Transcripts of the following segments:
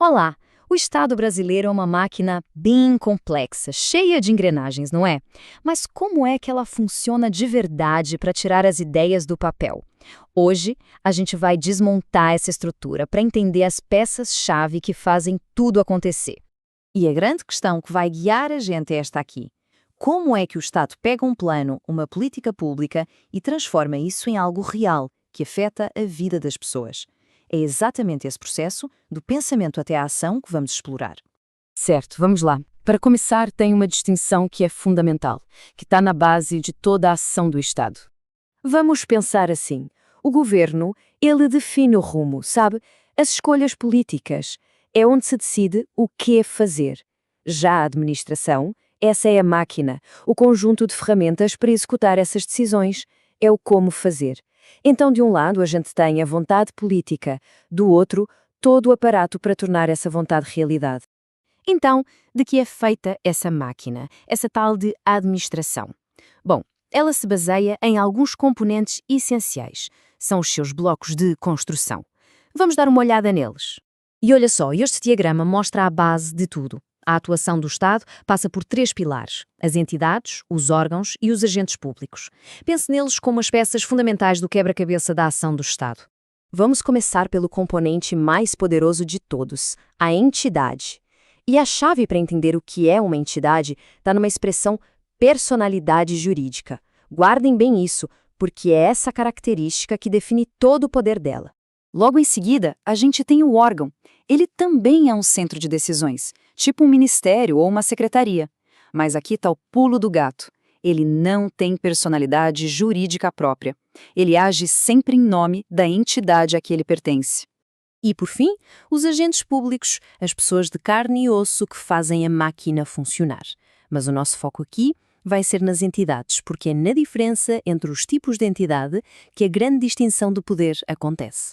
Olá! O Estado brasileiro é uma máquina bem complexa, cheia de engrenagens, não é? Mas como é que ela funciona de verdade para tirar as ideias do papel? Hoje, a gente vai desmontar essa estrutura para entender as peças-chave que fazem tudo acontecer. E a grande questão que vai guiar a gente é esta aqui. Como é que o Estado pega um plano, uma política pública e transforma isso em algo real, que afeta a vida das pessoas? É exatamente esse processo, do pensamento até à ação, que vamos explorar. Certo, vamos lá. Para começar, tem uma distinção que é fundamental, que está na base de toda a ação do Estado. Vamos pensar assim. O governo, ele define o rumo, sabe? As escolhas políticas. É onde se decide o que fazer. Já a administração, essa é a máquina, o conjunto de ferramentas para executar essas decisões. É o como fazer. Então, de um lado, a gente tem a vontade política, do outro, todo o aparato para tornar essa vontade realidade. Então, de que é feita essa máquina, essa tal de administração? Bom, ela se baseia em alguns componentes essenciais. São os seus blocos de construção. Vamos dar uma olhada neles. E olha só, este diagrama mostra a base de tudo. A atuação do Estado passa por três pilares: as entidades, os órgãos e os agentes públicos. Pense neles como as peças fundamentais do quebra-cabeça da ação do Estado. Vamos começar pelo componente mais poderoso de todos, a entidade. E a chave para entender o que é uma entidade está numa expressão personalidade jurídica. Guardem bem isso, porque é essa característica que define todo o poder dela. Logo em seguida, a gente tem o órgão. Ele também é um centro de decisões, tipo um ministério ou uma secretaria. Mas aqui está o pulo do gato. Ele não tem personalidade jurídica própria. Ele age sempre em nome da entidade a que ele pertence. E, por fim, os agentes públicos, as pessoas de carne e osso que fazem a máquina funcionar. Mas o nosso foco aqui vai ser nas entidades, porque é na diferença entre os tipos de entidade que a grande distinção do poder acontece.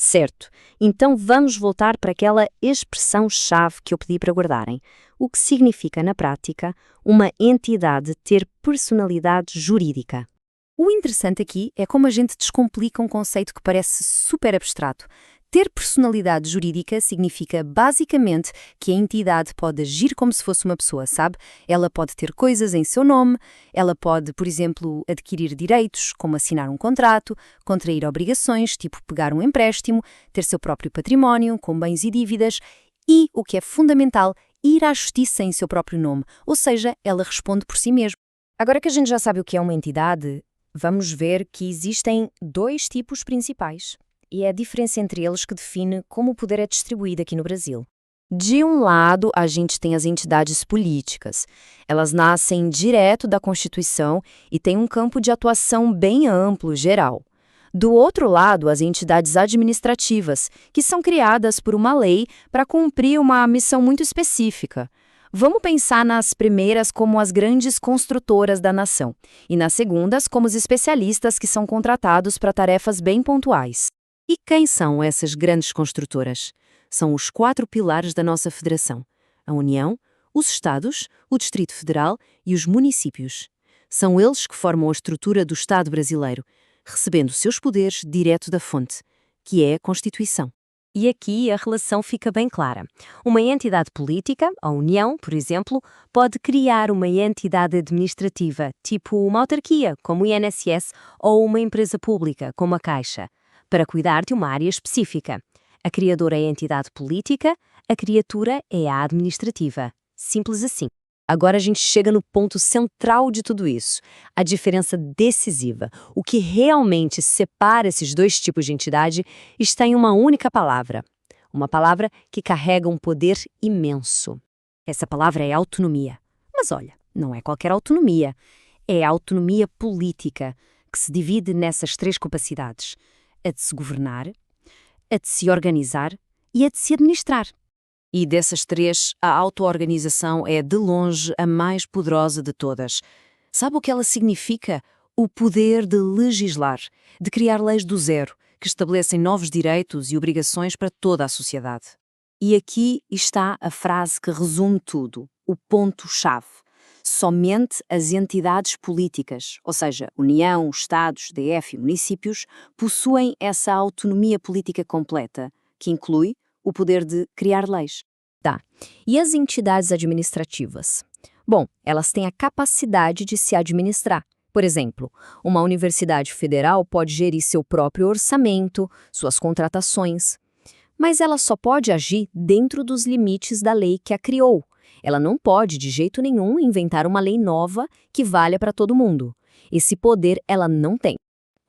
Certo, então vamos voltar para aquela expressão-chave que eu pedi para guardarem. O que significa, na prática, uma entidade ter personalidade jurídica. O interessante aqui é como a gente descomplica um conceito que parece super abstrato. Ter personalidade jurídica significa, basicamente, que a entidade pode agir como se fosse uma pessoa, sabe? Ela pode ter coisas em seu nome, ela pode, por exemplo, adquirir direitos, como assinar um contrato, contrair obrigações, tipo pegar um empréstimo, ter seu próprio património, com bens e dívidas, e, o que é fundamental, ir à justiça em seu próprio nome, ou seja, ela responde por si mesma. Agora que a gente já sabe o que é uma entidade, vamos ver que existem dois tipos principais. E é a diferença entre eles que define como o poder é distribuído aqui no Brasil. De um lado, a gente tem as entidades políticas. Elas nascem direto da Constituição e têm um campo de atuação bem amplo, geral. Do outro lado, as entidades administrativas, que são criadas por uma lei para cumprir uma missão muito específica. Vamos pensar nas primeiras como as grandes construtoras da nação, e nas segundas como os especialistas que são contratados para tarefas bem pontuais. E quem são essas grandes construtoras? São os 4 pilares da nossa federação: a União, os Estados, o Distrito Federal e os municípios. São eles que formam a estrutura do Estado brasileiro, recebendo seus poderes direto da fonte, que é a Constituição. E aqui a relação fica bem clara. Uma entidade política, a União, por exemplo, pode criar uma entidade administrativa, tipo uma autarquia, como o INSS, ou uma empresa pública, como a Caixa, para cuidar de uma área específica. A criadora é a entidade política, a criatura é a administrativa. Simples assim. Agora a gente chega no ponto central de tudo isso, a diferença decisiva. O que realmente separa esses dois tipos de entidade está em uma única palavra. Uma palavra que carrega um poder imenso. Essa palavra é autonomia. Mas olha, não é qualquer autonomia. É a autonomia política, que se divide nessas 3 capacidades: a de se governar, a de se organizar e a de se administrar. E dessas 3, a auto-organização é, de longe, a mais poderosa de todas. Sabe o que ela significa? O poder de legislar, de criar leis do zero, que estabelecem novos direitos e obrigações para toda a sociedade. E aqui está a frase que resume tudo, o ponto-chave. Somente as entidades políticas, ou seja, União, Estados, DF e municípios, possuem essa autonomia política completa, que inclui o poder de criar leis. Tá. E as entidades administrativas? Bom, elas têm a capacidade de se administrar. Por exemplo, uma universidade federal pode gerir seu próprio orçamento, suas contratações. Mas ela só pode agir dentro dos limites da lei que a criou. Ela não pode, de jeito nenhum, inventar uma lei nova que valha para todo mundo. Esse poder ela não tem.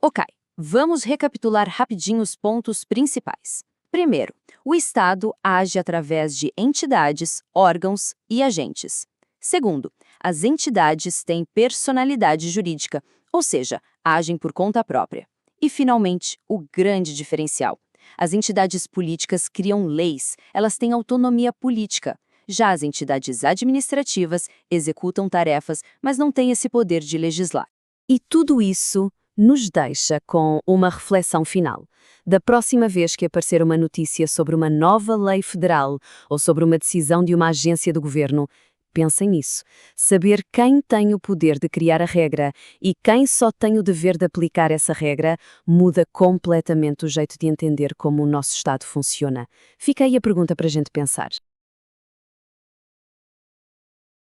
Ok, vamos recapitular rapidinho os pontos principais. Primeiro, o Estado age através de entidades, órgãos e agentes. Segundo, as entidades têm personalidade jurídica, ou seja, agem por conta própria. E, finalmente, o grande diferencial. As entidades políticas criam leis, elas têm autonomia política. Já as entidades administrativas executam tarefas, mas não têm esse poder de legislar. E tudo isso nos deixa com uma reflexão final. Da próxima vez que aparecer uma notícia sobre uma nova lei federal ou sobre uma decisão de uma agência do governo, pensem nisso. Saber quem tem o poder de criar a regra e quem só tem o dever de aplicar essa regra muda completamente o jeito de entender como o nosso Estado funciona. Fica aí a pergunta para a gente pensar.